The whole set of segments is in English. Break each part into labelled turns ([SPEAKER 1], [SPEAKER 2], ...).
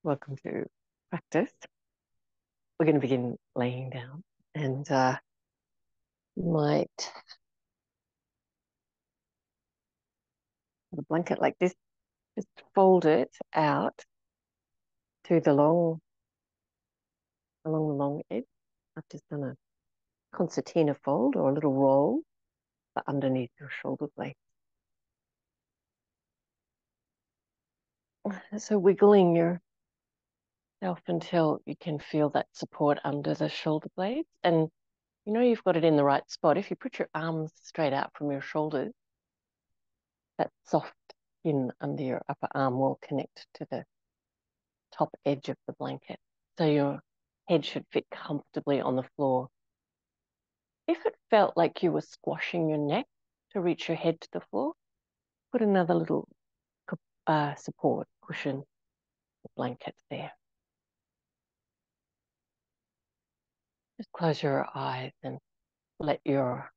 [SPEAKER 1] Welcome to practice. We're going to begin laying down, and you might have a blanket like this, just fold it out to along the long edge. I've just done a concertina fold or a little roll for underneath your shoulder blade. So wiggling yourself until you can feel that support under the shoulder blades, and you know you've got it in the right spot. If you put your arms straight out from your shoulders, that soft skin under your upper arm will connect to the top edge of the blanket. So your head should fit comfortably on the floor. If it felt like you were squashing your neck to reach your head to the floor, put another little support cushion blanket there. Just close your eyes and let your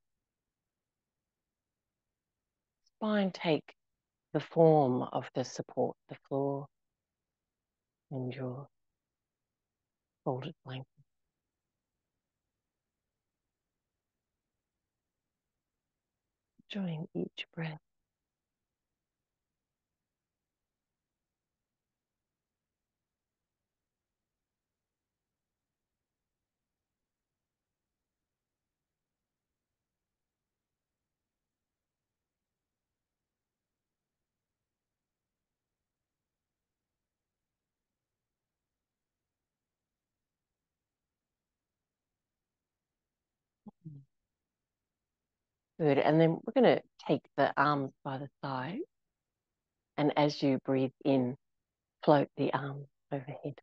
[SPEAKER 1] spine take the form of the support, the floor, and your folded blanket. Enjoying each breath. Good. And then we're going to take the arms by the side, and as you breathe in, float the arms overhead.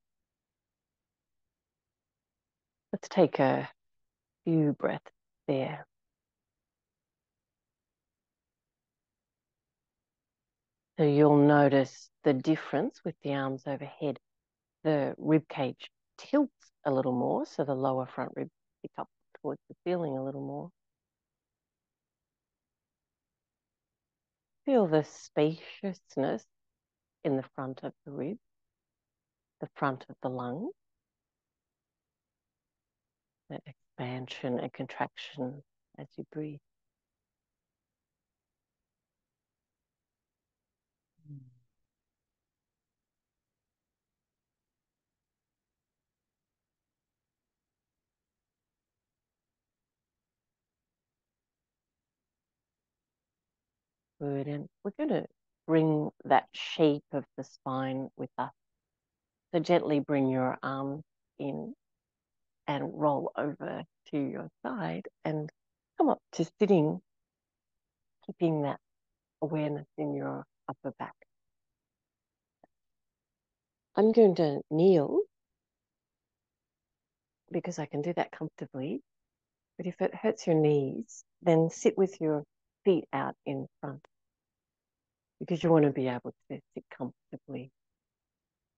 [SPEAKER 1] Let's take a few breaths there. So you'll notice the difference with the arms overhead. The rib cage tilts a little more, so the lower front ribs pick up towards the ceiling a little more. Feel the spaciousness in the front of the rib, the front of the lung, the expansion and contraction as you breathe. Good, and we're going to bring that shape of the spine with us. So gently bring your arms in and roll over to your side and come up to sitting, keeping that awareness in your upper back. I'm going to kneel because I can do that comfortably. But if it hurts your knees, then sit with your feet out in front because you want to be able to sit comfortably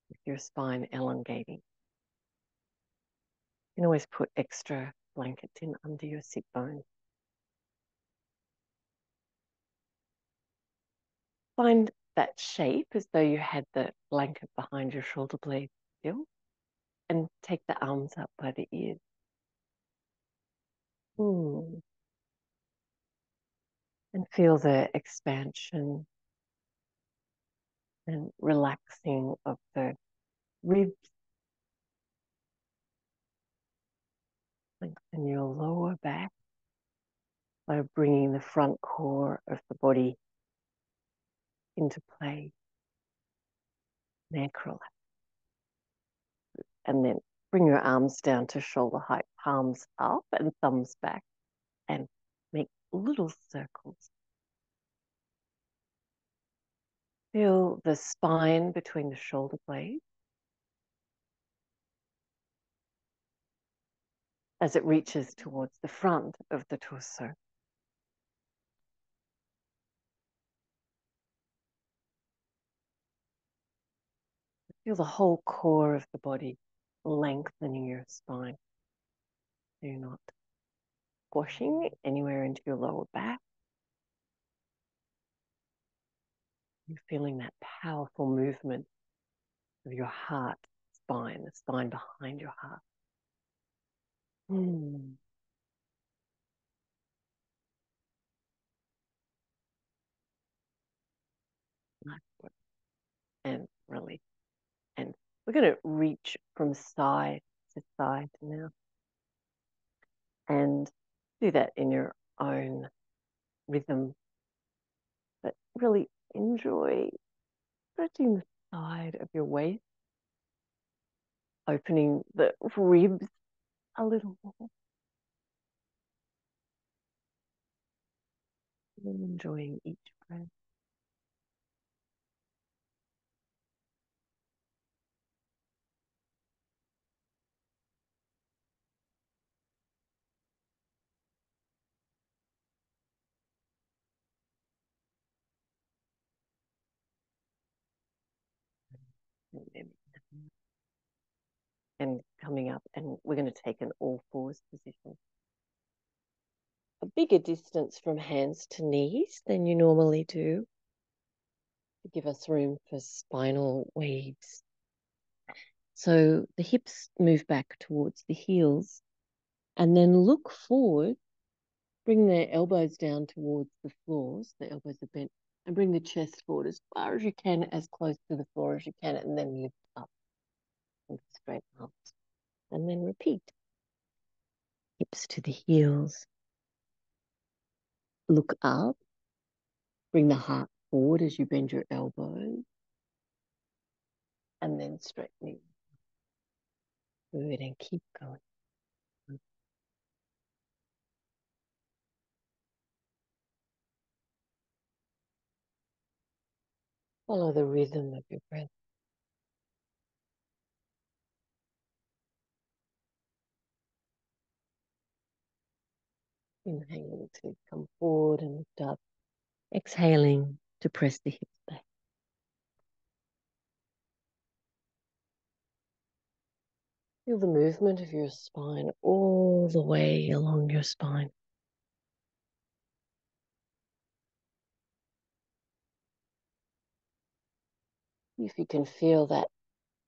[SPEAKER 1] with your spine elongating. You can always put extra blankets in under your sit bones. Find that shape as though you had the blanket behind your shoulder blade still, and take the arms up by the ears. And feel the expansion and relaxing of the ribs. Lengthen your lower back by bringing the front core of the body into play. Neck relax. And then bring your arms down to shoulder height, palms up and thumbs back, and make little circles. Feel the spine between the shoulder blades as it reaches towards the front of the torso. Feel the whole core of the body lengthening your spine. So you're not squashing anywhere into your lower back. You're feeling that powerful movement of your heart spine, the spine behind your heart. Mm. Nice work. And release. And we're going to reach from side to side now. And do that in your own rhythm. But really enjoy stretching the side of your waist, opening the ribs a little more. And enjoying each breath. And coming up, and we're going to take an all fours position. A bigger distance from hands to knees than you normally do to give us room for spinal waves. So the hips move back towards the heels and then look forward, bring the elbows down towards the floors, the elbows are bent, and bring the chest forward as far as you can, as close to the floor as you can, and then lift up with straight arms. And then repeat. Hips to the heels. Look up. Bring the heart forward as you bend your elbows. And then straightening. Good, and keep going. Follow the rhythm of your breath. Inhaling to come forward and lift up. Exhaling to press the hips back. Feel the movement of your spine all the way along your spine. If you can feel that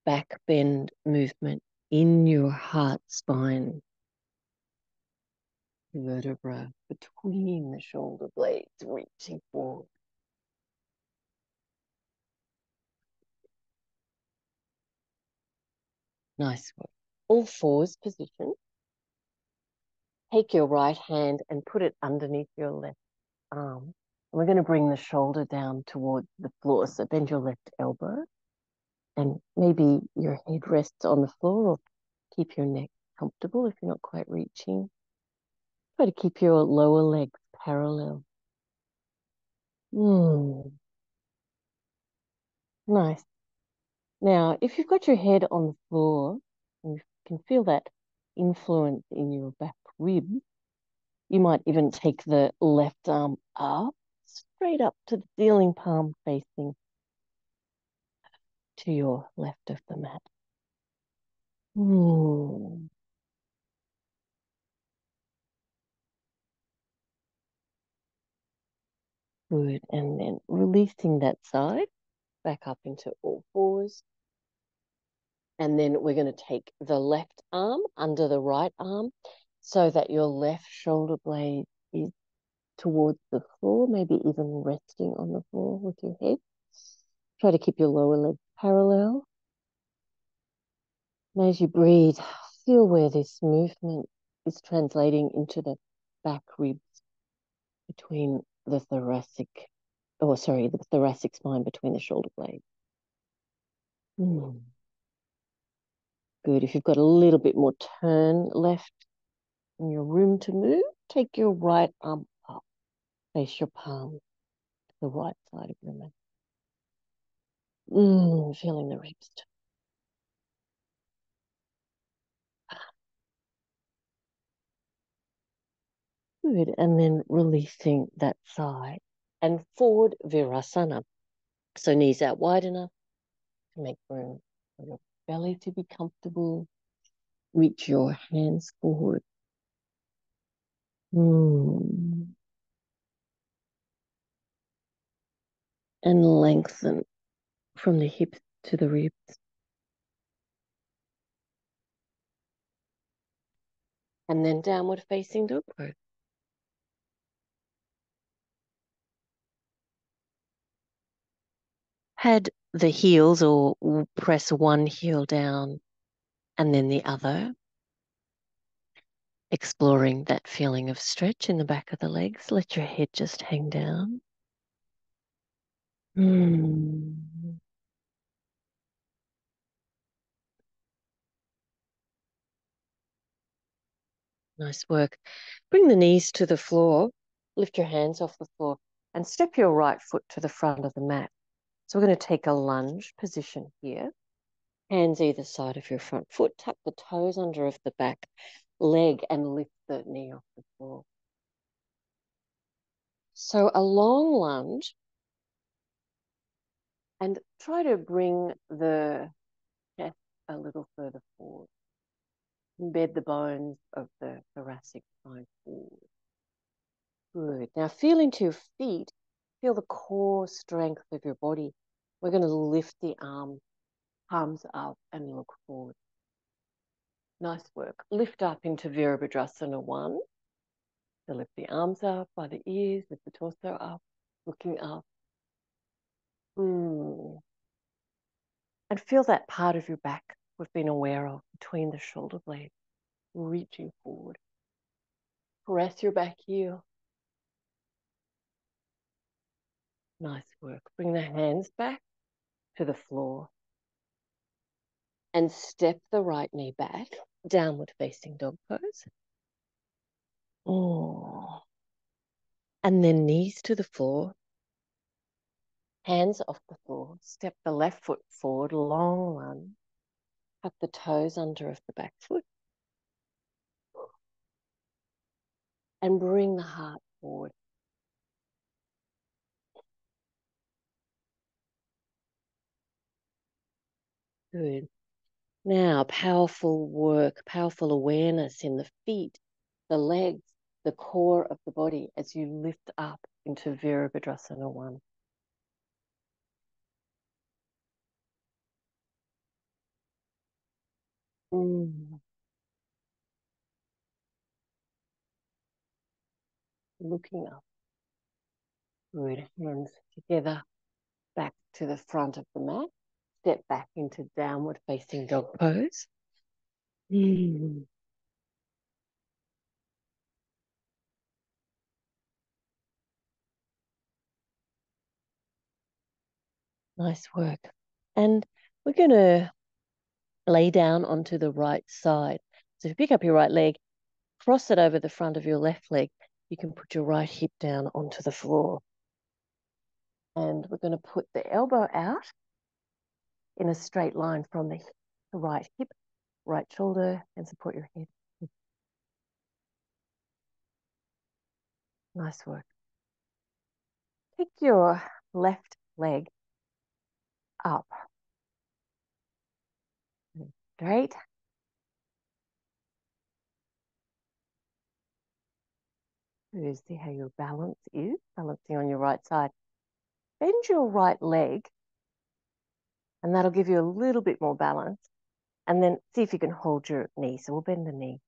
[SPEAKER 1] back bend movement in your heart spine, vertebra between the shoulder blades, reaching forward. Nice work. All fours position. Take your right hand and put it underneath your left arm. And we're going to bring the shoulder down towards the floor. So bend your left elbow and maybe your head rests on the floor, or keep your neck comfortable if you're not quite reaching. Try to keep your lower legs parallel. Nice. Now, if you've got your head on the floor and you can feel that influence in your back rib, you might even take the left arm up, straight up to the ceiling, palm facing to your left of the mat. Good. And then releasing that side back up into all fours. And then we're going to take the left arm under the right arm so that your left shoulder blade is towards the floor, maybe even resting on the floor with your head. Try to keep your lower leg parallel. And as you breathe, feel where this movement is translating into the back ribs between the thoracic, the thoracic spine between the shoulder blades. Good. If you've got a little bit more turn left in your room to move, take your right arm up. Face your palm to the right side of your mat. Feeling the ribs. Good. And then releasing that side and forward virasana. So knees out wide enough to make room for your belly to be comfortable. Reach your hands forward. And lengthen from the hips to the ribs. And then downward facing dog pose. Had the heels or press one heel down and then the other, exploring that feeling of stretch in the back of the legs. Let your head just hang down. Mm. Nice work. Bring the knees to the floor. Lift your hands off the floor and step your right foot to the front of the mat. So we're going to take a lunge position here. Hands either side of your front foot. Tuck the toes under of the back leg and lift the knee off the floor. So a long lunge, and try to bring the chest a little further forward. Embed the bones of the thoracic spine forward. Good. Now feel into your feet. Feel the core strength of your body. We're going to lift the palms up and look forward. Nice work. Lift up into Virabhadrasana 1. So lift the arms up by the ears, lift the torso up, looking up. And feel that part of your back we've been aware of between the shoulder blades, reaching forward. Press your back heel. Nice work. Bring the hands back to the floor and step the right knee back, downward facing dog pose. Oh. And then knees to the floor, hands off the floor. Step the left foot forward, long lunge. Tuck the toes under of the back foot. And bring the heart forward. Good. Now, powerful work, powerful awareness in the feet, the legs, the core of the body as you lift up into Virabhadrasana 1. Looking up. Good. Hands together, back to the front of the mat. Step back into downward facing dog pose. Nice work. And we're going to lay down onto the right side. So if you pick up your right leg, cross it over the front of your left leg, you can put your right hip down onto the floor. And we're going to put the elbow out in a straight line from the right hip, right shoulder, and support your head. Nice work. Pick your left leg up. Great. See how your balance is, balancing on your right side. Bend your right leg, and that'll give you a little bit more balance. And then see if you can hold your knee. So we'll bend the knee.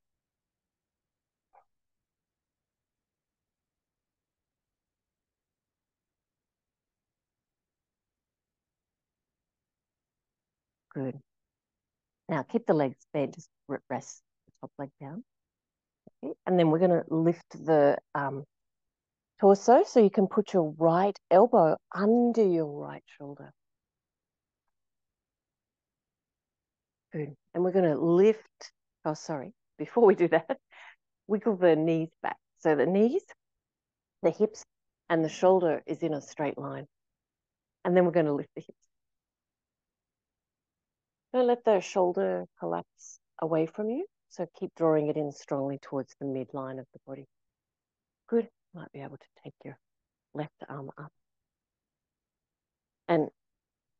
[SPEAKER 1] Good. Now keep the legs bent, just rest the top leg down. Okay. And then we're going to lift the torso so you can put your right elbow under your right shoulder. Good. And we're going to lift, oh, sorry, before we do that, wiggle the knees back. So the knees, the hips, and the shoulder is in a straight line. And then we're going to lift the hips. Don't let the shoulder collapse away from you. So keep drawing it in strongly towards the midline of the body. Good. Might be able to take your left arm up. And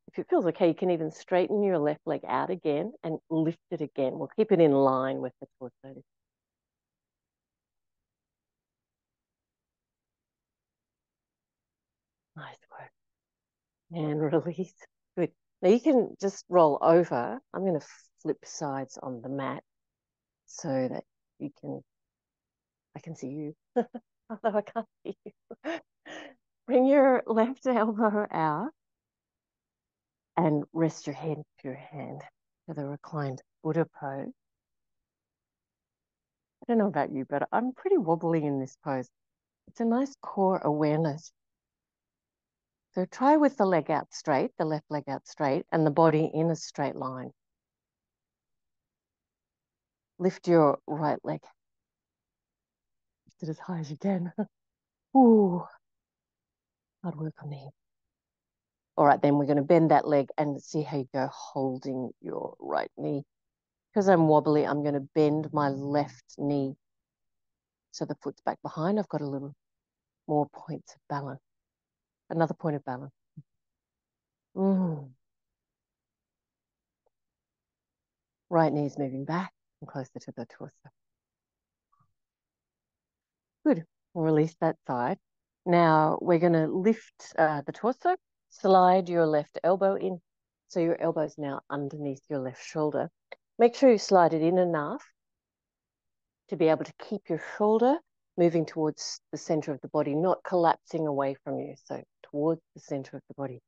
[SPEAKER 1] if it feels okay, you can even straighten your left leg out again and lift it again. We'll keep it in line with the torso. Nice work. And release. Good. Now you can just roll over. I'm going to flip sides on the mat so that I can see you, although I can't see you. Bring your left elbow out and rest your head to your hand to the reclined Buddha pose. I don't know about you, but I'm pretty wobbly in this pose. It's a nice core awareness. So try with the leg out straight, the left leg out straight, and the body in a straight line. Lift your right leg. Lift it as high as you can. Ooh, hard work on the hip. All right, then we're going to bend that leg and see how you go holding your right knee. Because I'm wobbly, I'm going to bend my left knee so the foot's back behind. I've got a little more points of balance. Another point of balance. Right knee's moving back and closer to the torso. Good. We'll release that side. Now we're going to lift the torso, slide your left elbow in. So your elbow's now underneath your left shoulder. Make sure you slide it in enough to be able to keep your shoulder moving towards the center of the body, not collapsing away from you. So towards the center of the body.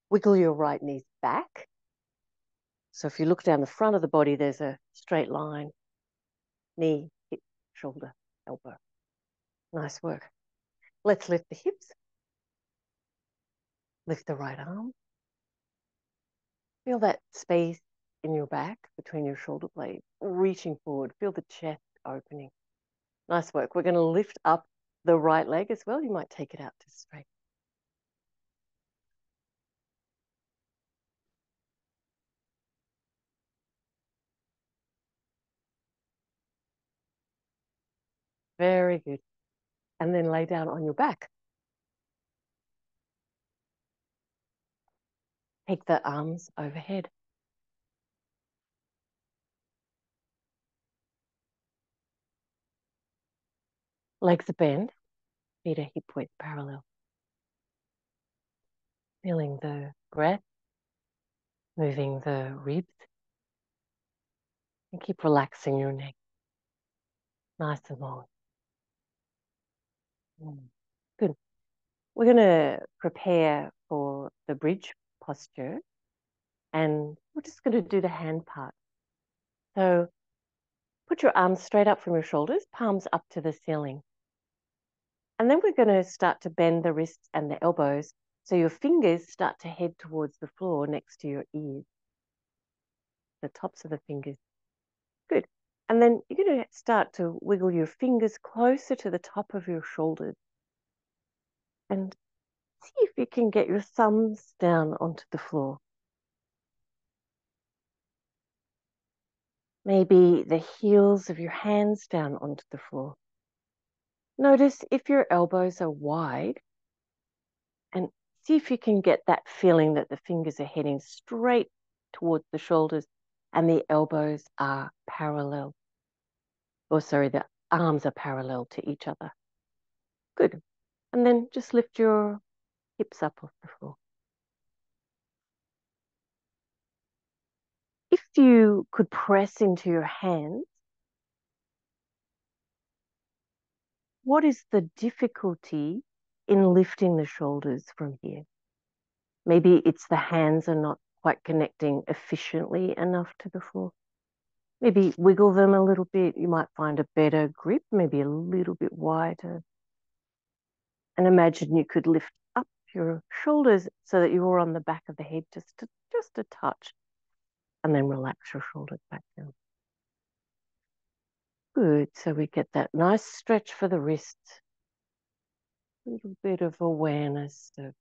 [SPEAKER 1] Wiggle your right knees back. So if you look down the front of the body, there's a straight line. Knee, hip, shoulder, elbow. Nice work. Let's lift the hips. Lift the right arm. Feel that space in your back between your shoulder blades, reaching forward. Feel the chest opening. Nice work. We're going to lift up the right leg as well. You might take it out to straight. Very good. And then lay down on your back. Take the arms overhead. Legs are bent, feet are hip width parallel. Feeling the breath, moving the ribs, and keep relaxing your neck. Nice and long. Good. We're going to prepare for the bridge posture, and we're just going to do the hand part. So put your arms straight up from your shoulders, palms up to the ceiling. And then we're going to start to bend the wrists and the elbows so your fingers start to head towards the floor next to your ears, the tops of the fingers. Good. And then you're going to start to wiggle your fingers closer to the top of your shoulders. And see if you can get your thumbs down onto the floor. Maybe the heels of your hands down onto the floor. Notice if your elbows are wide and see if you can get that feeling that the fingers are heading straight towards the shoulders and the elbows are parallel. Or sorry, the arms are parallel to each other. Good. And then just lift your hips up off the floor. If you could press into your hands, what is the difficulty in lifting the shoulders from here? Maybe it's the hands are not quite connecting efficiently enough to the floor. Maybe wiggle them a little bit. You might find a better grip, maybe a little bit wider. And imagine you could lift up your shoulders so that you were on the back of the head, just a touch. And then relax your shoulders back down. Good. So we get that nice stretch for the wrists. A little bit of awareness of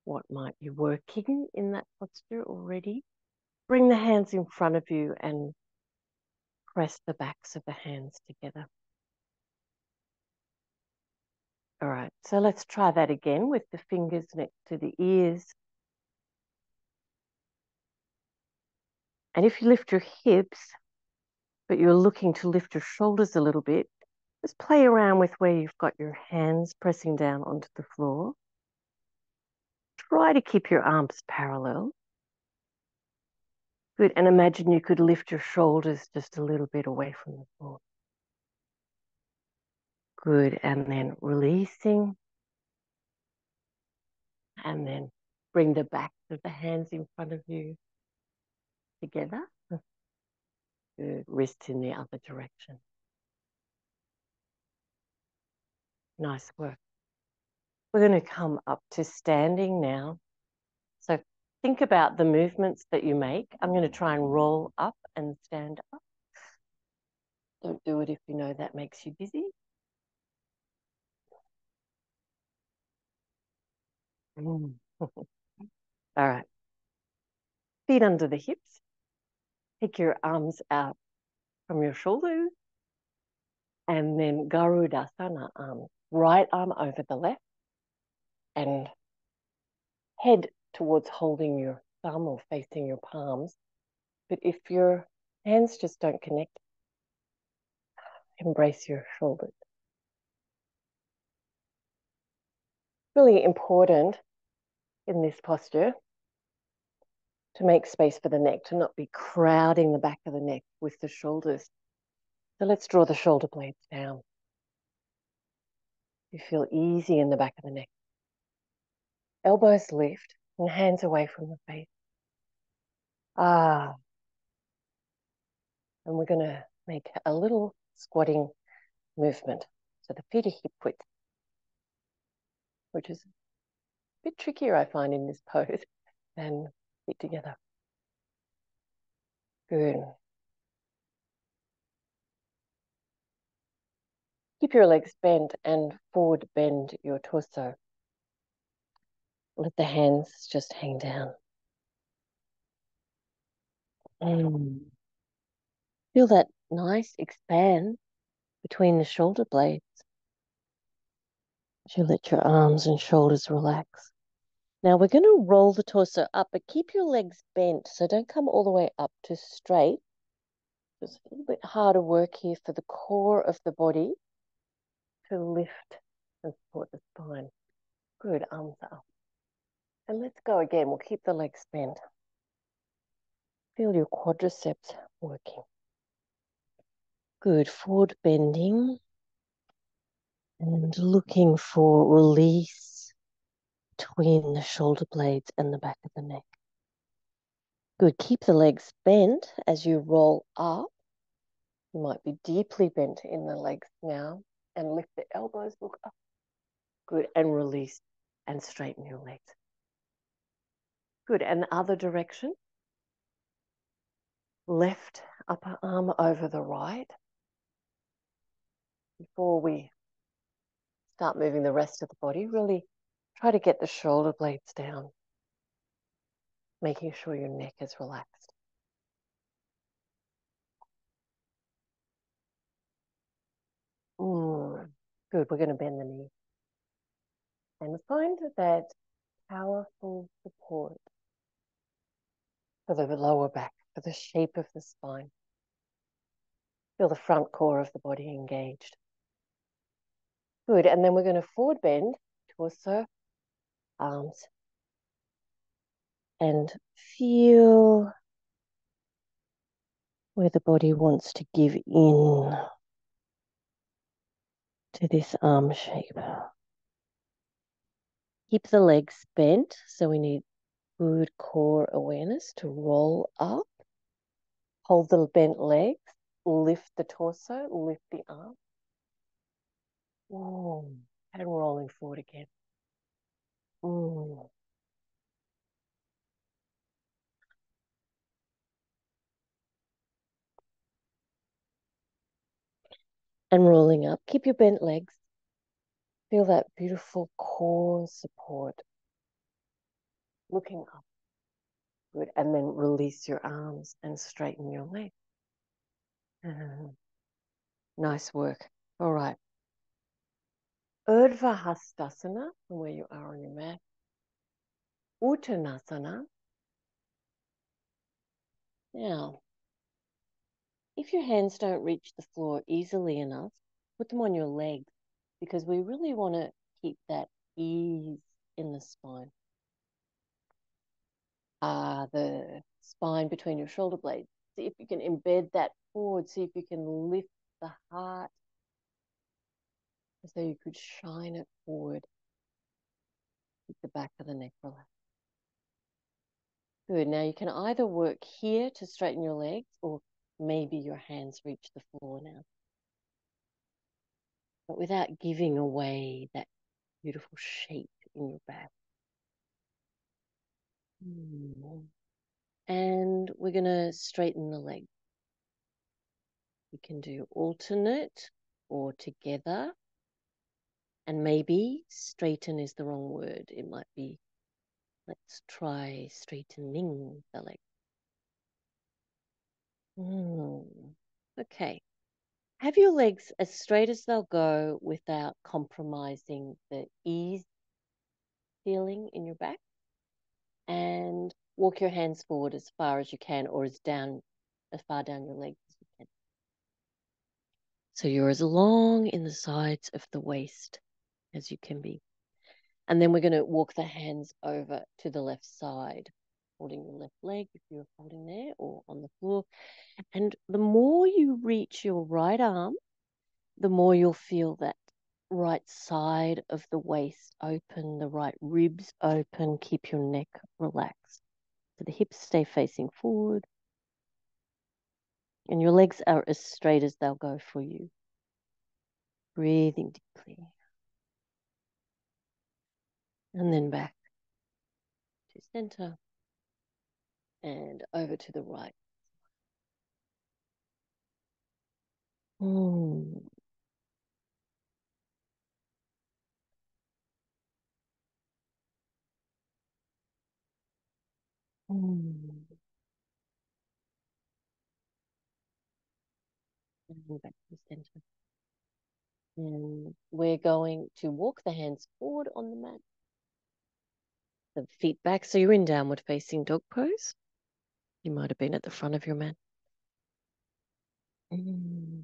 [SPEAKER 1] what might be working in that posture already. Bring the hands in front of you and press the backs of the hands together. All right, so let's try that again with the fingers next to the ears. And if you lift your hips, but you're looking to lift your shoulders a little bit, just play around with where you've got your hands pressing down onto the floor. Try to keep your arms parallel. Good. And imagine you could lift your shoulders just a little bit away from the floor. Good. And then releasing. And then bring the backs of the hands in front of you together. Good. Wrists in the other direction. Nice work. We're going to come up to standing now. So think about the movements that you make. I'm going to try and roll up and stand up. Don't do it if you know that makes you dizzy. All right. Feet under the hips. Take your arms out from your shoulders. And then Garudasana arm. Right arm over the left. And head towards holding your thumb or facing your palms. But if your hands just don't connect, embrace your shoulders. Really important in this posture to make space for the neck, to not be crowding the back of the neck with the shoulders. So let's draw the shoulder blades down. You feel easy in the back of the neck. Elbows lift and hands away from the face. And we're going to make a little squatting movement. So the feet are hip width, which is a bit trickier, I find, in this pose than feet together. Good. Keep your legs bent and forward bend your torso. Let the hands just hang down. Feel that nice expand between the shoulder blades as you let your arms and shoulders relax. Now we're going to roll the torso up, but keep your legs bent, so don't come all the way up to straight. It's a little bit harder work here for the core of the body to lift and support the spine. Good, arms up. And let's go again. We'll keep the legs bent. Feel your quadriceps working. Good, forward bending and looking for release between the shoulder blades and the back of the neck. Good, keep the legs bent as you roll up. You might be deeply bent in the legs now and lift the elbows, look up. Good, and release and straighten your legs. Good, and the other direction. Left upper arm over the right. Before we start moving the rest of the body, really try to get the shoulder blades down, making sure your neck is relaxed. Good, we're going to bend the knee. And find that powerful support for the lower back, for the shape of the spine. Feel the front core of the body engaged. Good, and then we're going to forward bend, torso, arms, and feel where the body wants to give in to this arm shape. Keep the legs bent, so we need good core awareness to roll up. Hold the bent legs, lift the torso, lift the arm. And rolling forward again. And rolling up. Keep your bent legs. Feel that beautiful core support. Looking up. Good. And then release your arms and straighten your legs. Nice work. All right. Urdhva Hastasana, from where you are on your mat. Uttanasana. Now, if your hands don't reach the floor easily enough, put them on your legs, because we really want to keep that ease in the spine. The spine between your shoulder blades. See if you can embed that forward. See if you can lift the heart as though you could shine it forward. Keep the back of the neck relaxed. Good. Now you can either work here to straighten your legs, or maybe your hands reach the floor now. But without giving away that beautiful shape in your back. And we're going to straighten the legs. You can do alternate or together. And maybe straighten is the wrong word. It might be, let's try straightening the leg. Okay. Have your legs as straight as they'll go without compromising the ease feeling in your back. And walk your hands forward as far as you can, or as far down your legs as you can. So you're as long in the sides of the waist as you can be. And then we're going to walk the hands over to the left side, holding your left leg if you're holding there, or on the floor. And the more you reach your right arm, the more you'll feel that right side of the waist open, the right ribs open. Keep your neck relaxed. So the hips stay facing forward. And your legs are as straight as they'll go for you. Breathing deeply. And then back to center. And over to the right. Mm. Mm. And back to center. And we're going to walk the hands forward on the mat. The feet back, so you're in downward facing dog pose. You might have been at the front of your mat. Mm.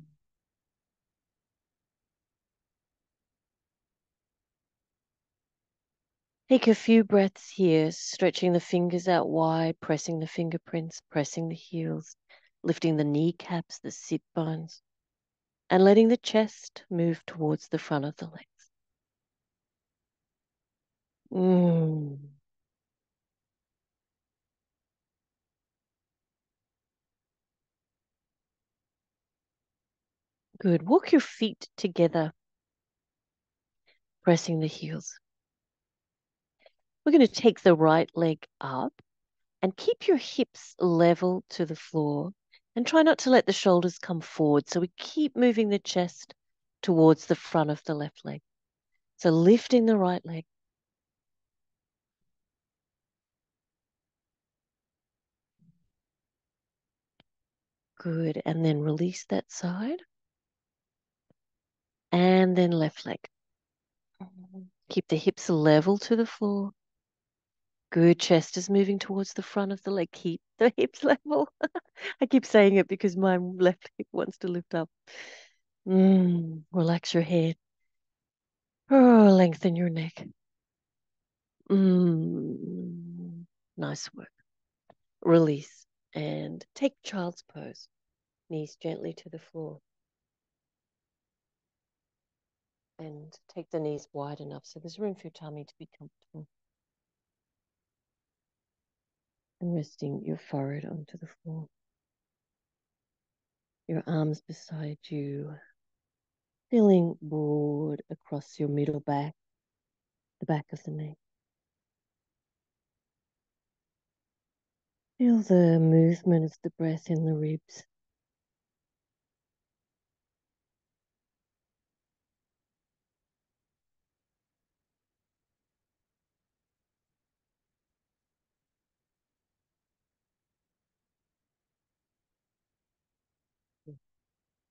[SPEAKER 1] Take a few breaths here, stretching the fingers out wide, pressing the fingerprints, pressing the heels, lifting the kneecaps, the sit bones, and letting the chest move towards the front of the legs. Mm. Good. Walk your feet together, pressing the heels. We're going to take the right leg up and keep your hips level to the floor and try not to let the shoulders come forward. So we keep moving the chest towards the front of the left leg. So lifting the right leg. Good. And then release that side. And then left leg. Keep the hips level to the floor. Good. Chest is moving towards the front of the leg. Keep the hips level. I keep saying it because my left hip wants to lift up. Relax your head. Oh, lengthen your neck. Nice work. Release and take child's pose. Knees gently to the floor. And take the knees wide enough so there's room for your tummy to be comfortable. And resting your forehead onto the floor. Your arms beside you, feeling broad across your middle back, the back of the neck. Feel the movement of the breath in the ribs.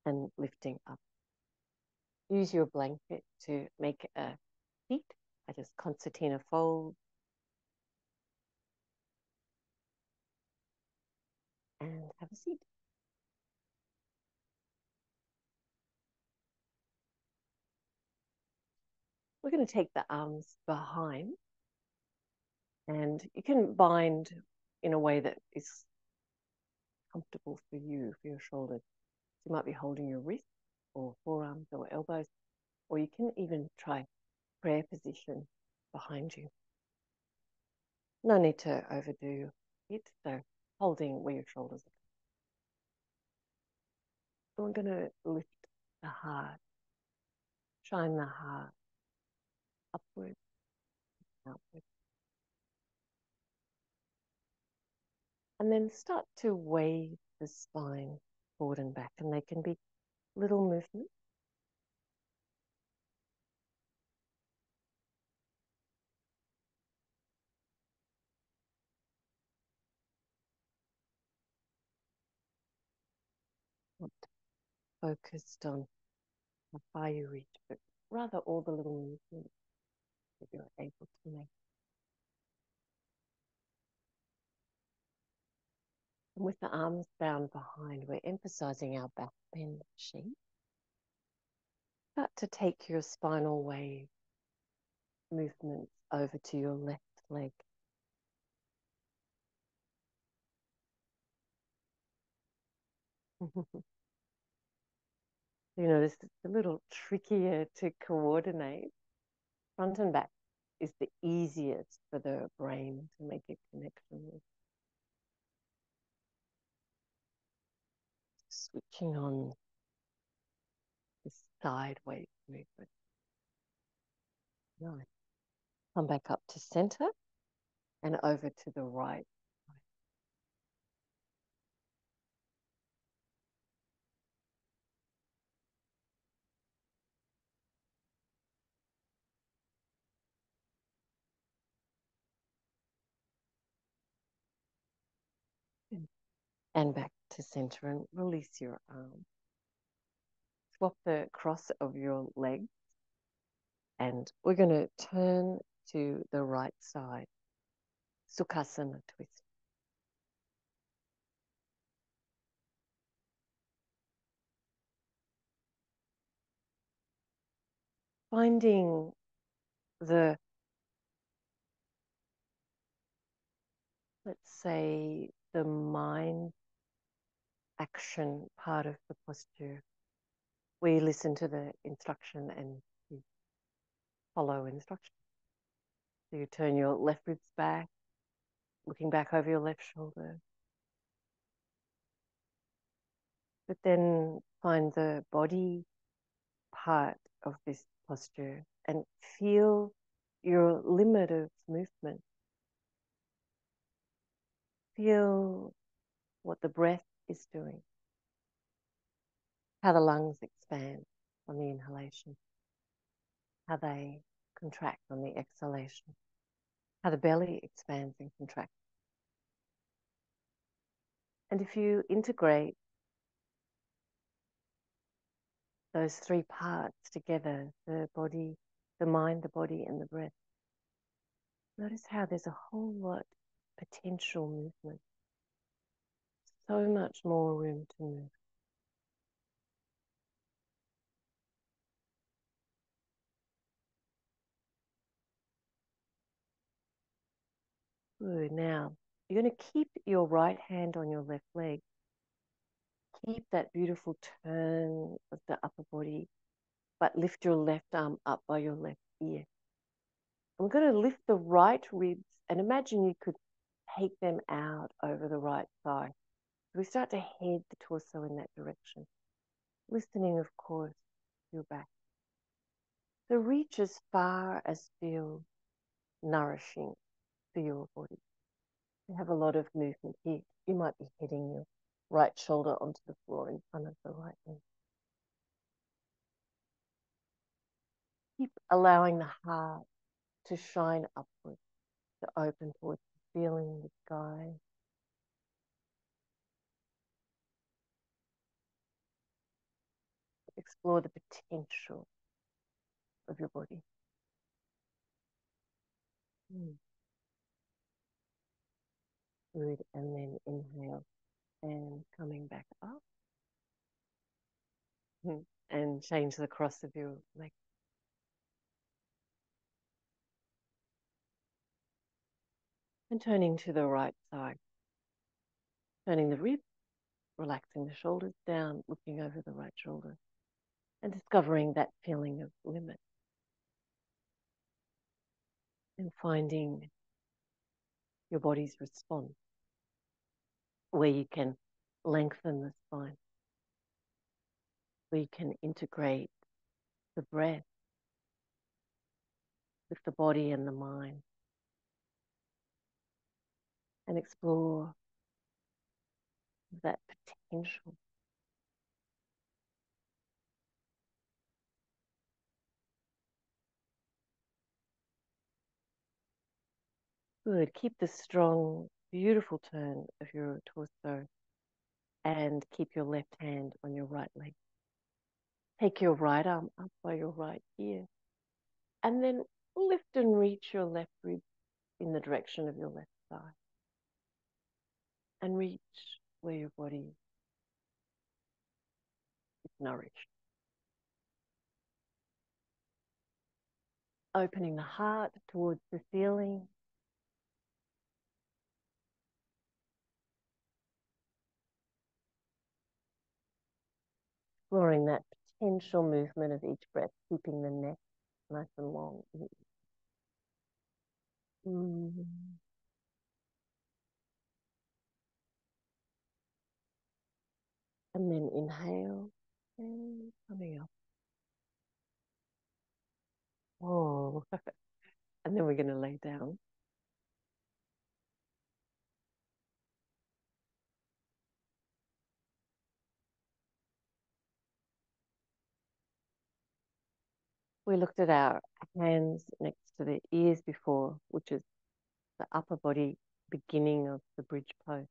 [SPEAKER 1] And lifting up. Use your blanket to make a seat. I just concertina fold. And have a seat. We're going to take the arms behind, and you can bind in a way that is comfortable for you, for your shoulders. You might be holding your wrist or forearms or elbows, or you can even try prayer position behind you. No need to overdo it, so holding where your shoulders are. So we're going to lift the heart, shine the heart upwards, outwards. And then start to wave the spine forward and back, and they can be little movements. Not focused on how far you reach, but rather all the little movements that you're able to make. And with the arms bound behind, we're emphasizing our back bend shape. Start to take your spinal wave movements over to your left leg. You notice it's a little trickier to coordinate. Front and back is the easiest for the brain to make a connection with. Switching on this sideways movement. Nice. Come back up to center and over to the right. And back to center and release your arm. Swap the cross of your legs and we're going to turn to the right side. Sukhasana twist. Finding the, let's say, the mind action part of the posture. We listen to the instruction and you follow instruction. So you turn your left ribs back, looking back over your left shoulder. But then find the body part of this posture and feel your limit of movement. Feel what the breath is doing, how the lungs expand on the inhalation, how they contract on the exhalation, how the belly expands and contracts. And if you integrate those three parts together, the body, the mind, the body, and the breath, notice how there's a whole lot of potential movement. So much more room to move. Good. Now, you're going to keep your right hand on your left leg. Keep that beautiful turn of the upper body, but lift your left arm up by your left ear. I'm going to lift the right ribs and imagine you could take them out over the right thigh. We start to head the torso in that direction. Listening, of course, to your back. So reach as far as feels nourishing for your body. You have a lot of movement here. You might be hitting your right shoulder onto the floor in front of the right knee. Keep allowing the heart to shine upwards, to open towards feeling the sky. Explore the potential of your body. Good, and then inhale and coming back up. And change the cross of your leg. And turning to the right side. Turning the ribs relaxing the shoulders down, looking over the right shoulder, and discovering that feeling of limit and finding your body's response, where you can lengthen the spine, where you can integrate the breath with the body and the mind and explore that potential. Good. Keep the strong, beautiful turn of your torso and keep your left hand on your right leg. Take your right arm up by your right ear and then lift and reach your left rib in the direction of your left thigh and reach where your body is nourished. Opening the heart towards the ceiling. Exploring that potential movement of each breath, keeping the neck nice and long. And then inhale and coming up. Whoa. And then we're going to lay down. We looked at our hands next to the ears before, which is the upper body beginning of the bridge pose.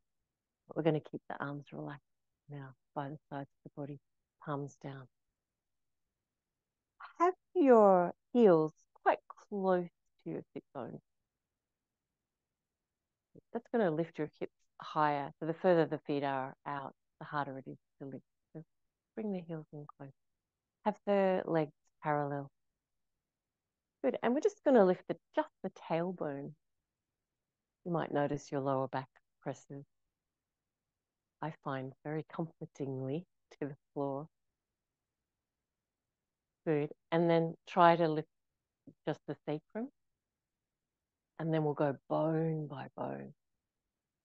[SPEAKER 1] But we're going to keep the arms relaxed now by the sides of the body, palms down. Have your heels quite close to your sit bones. That's going to lift your hips higher. So the further the feet are out, the harder it is to lift. So bring the heels in close. Have the legs parallel. Good. And we're just going to lift just the tailbone. You might notice your lower back presses, I find, very comfortingly to the floor. Good. And then try to lift just the sacrum. And then we'll go bone by bone.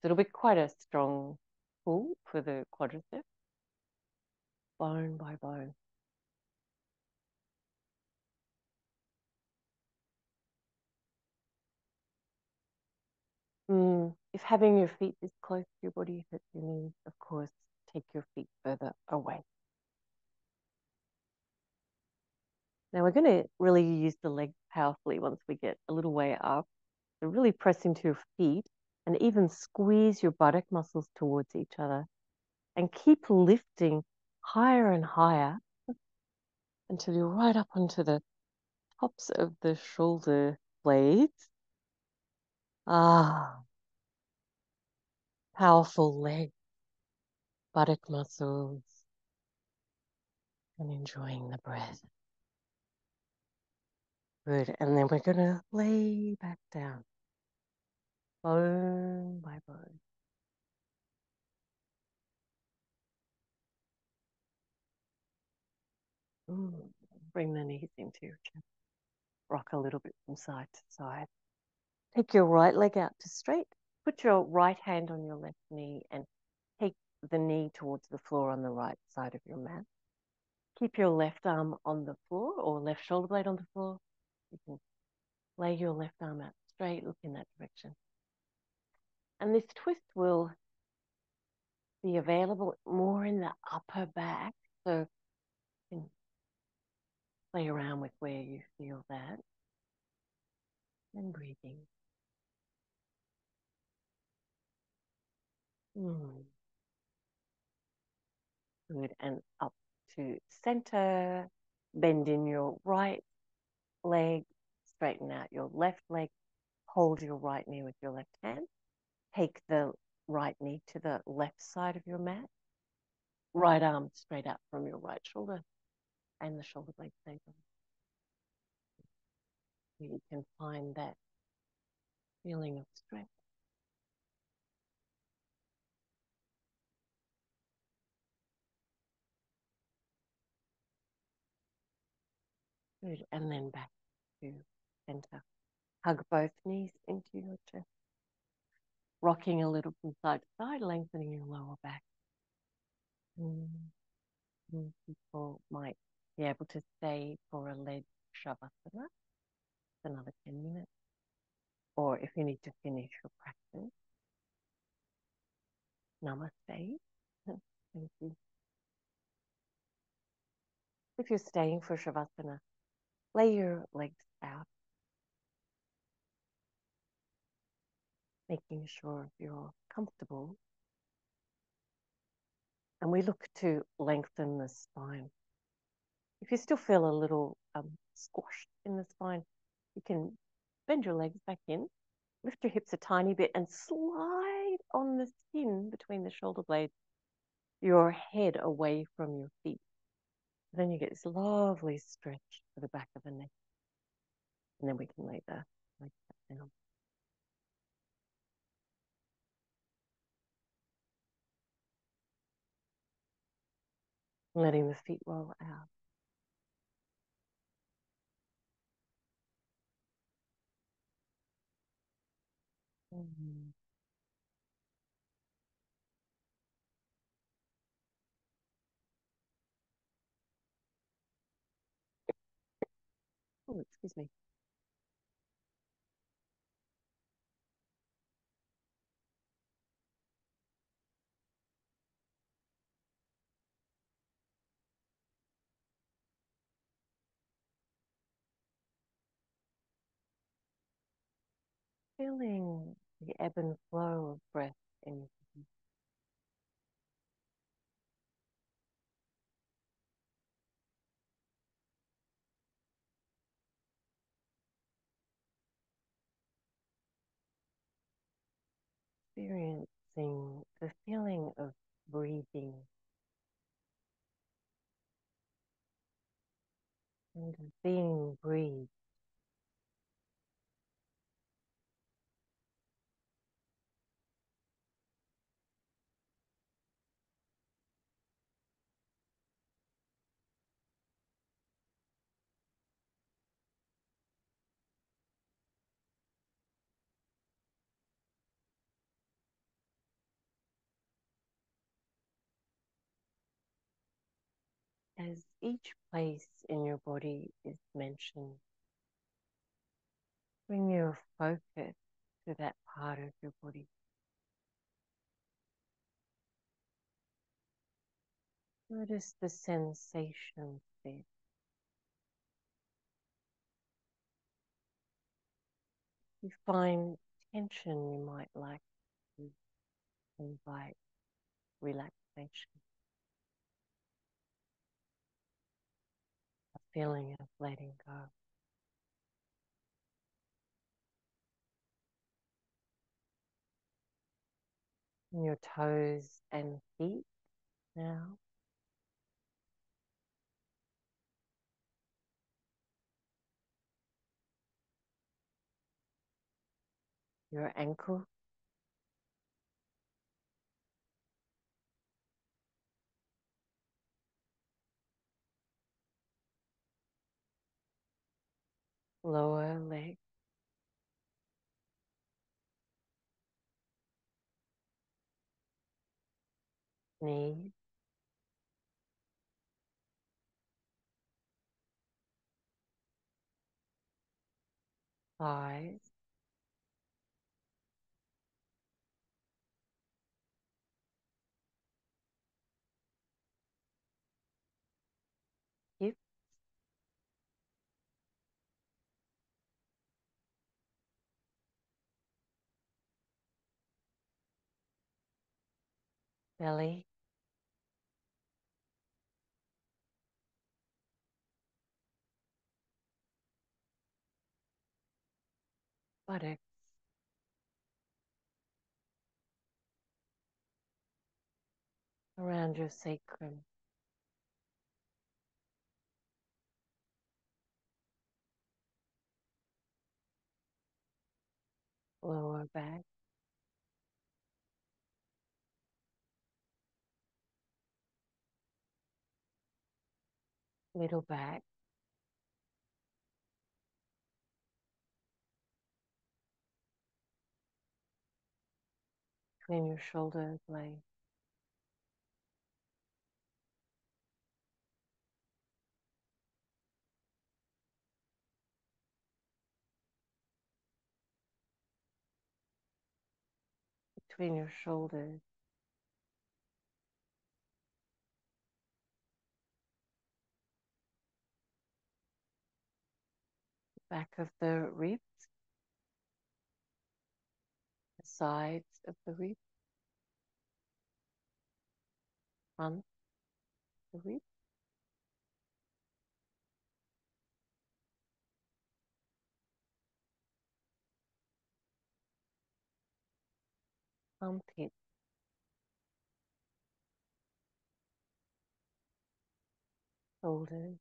[SPEAKER 1] So it'll be quite a strong pull for the quadriceps. Bone by bone. If having your feet this close to your body hurts your knees, of course, take your feet further away. Now we're going to really use the legs powerfully once we get a little way up. So really press into your feet and even squeeze your buttock muscles towards each other and keep lifting higher and higher until you're right up onto the tops of the shoulder blades. Powerful leg, buttock muscles, and enjoying the breath. Good. And then we're going to lay back down, bone by bone. Bring the knees into your chest. Rock a little bit from side to side. Take your right leg out to straight. Put your right hand on your left knee and take the knee towards the floor on the right side of your mat. Keep your left arm on the floor or left shoulder blade on the floor. You can lay your left arm out straight, look in that direction. And this twist will be available more in the upper back. So you can play around with where you feel that. And breathing. Good. And up to center. Bend in your right leg. Straighten out your left leg. Hold your right knee with your left hand. Take the right knee to the left side of your mat. Right arm straight out from your right shoulder. And the shoulder blade stays on. You can find that feeling of strength. Good. And then back to center. Hug both knees into your chest, rocking a little from side to side, lengthening your lower back. People might be able to stay for a leg shavasana, another 10 minutes. Or if you need to finish your practice, namaste. Thank you. If you're staying for shavasana, lay your legs out, making sure you're comfortable. And we look to lengthen the spine. If you still feel a little squashed in the spine, you can bend your legs back in, lift your hips a tiny bit, and slide on the skin between the shoulder blades, your head away from your feet. Then you get this lovely stretch for the back of the neck. And then we can lay the legs back down. Letting the feet roll out. Oh, excuse me. Feeling the ebb and flow of breath in your body. Experiencing the feeling of breathing and of being breathed. As each place in your body is mentioned, bring your focus to that part of your body. Notice the sensations there. You find tension, you might like to invite relaxation, a feeling of letting go. In your toes and feet now. Your ankle. Lower leg. Knee. Thighs. Hips. Belly. Buttocks. Around your sacrum. Lower back. Middle back. between your shoulder blades, between your shoulders, back of the ribs, the sides of the ribs, front of the ribs, armpit, shoulders,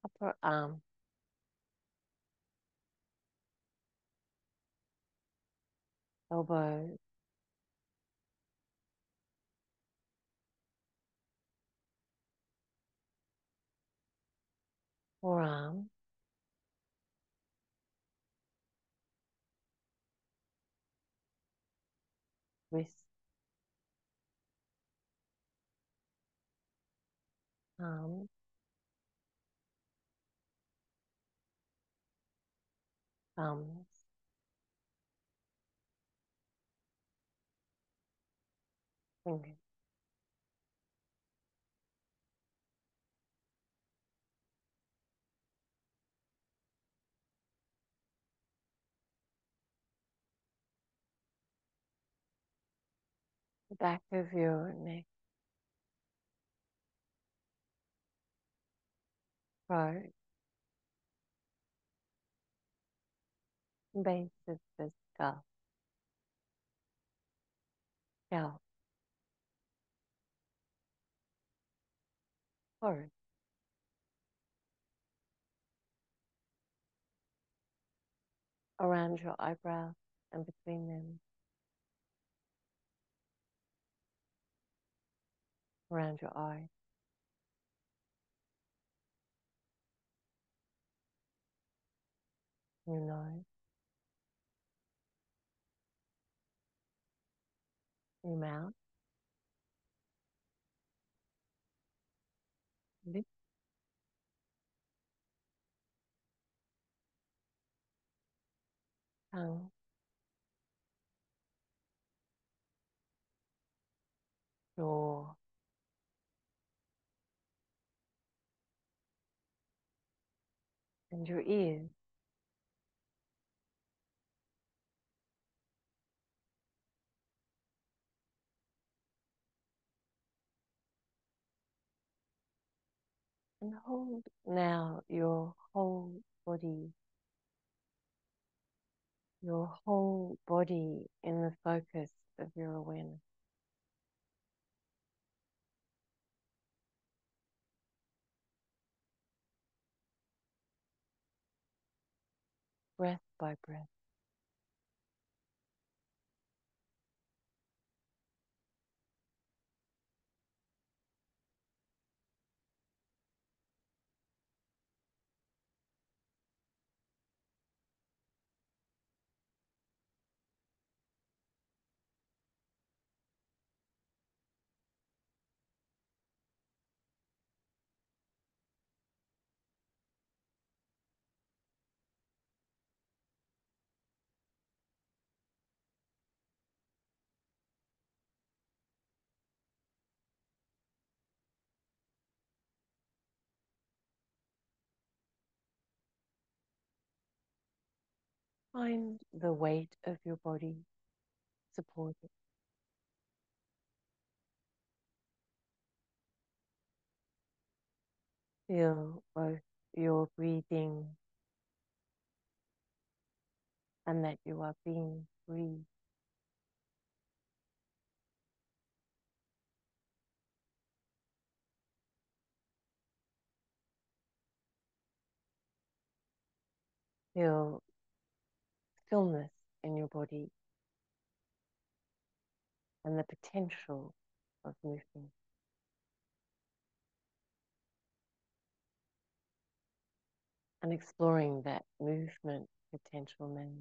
[SPEAKER 1] upper arm, elbows, forearm, wrist, palms, thumbs, fingers. The back of your neck, throat, base of the skull, scalp, forehead, around your eyebrows and between them, around your eyes, your nose, your mouth, lips, tongue, jaw, and your ears. And hold now your whole body in the focus of your awareness. Breath by breath. Find the weight of your body supported. Feel both your breathing and that you are being breathed. Feel stillness in your body and the potential of movement. and exploring that movement potential now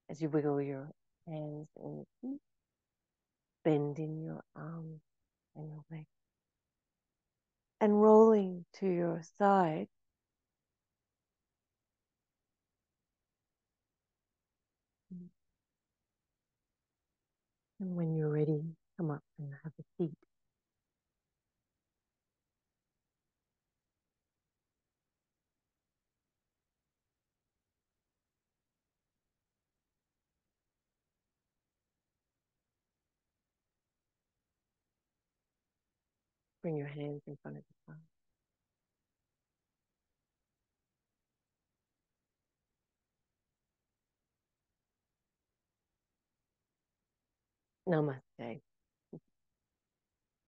[SPEAKER 1] as you wiggle your hands and your feet, bending your arms and your legs, and rolling to your side. And when you're ready, come up and have a seat. Bring your hands in front of the heart. Namaste.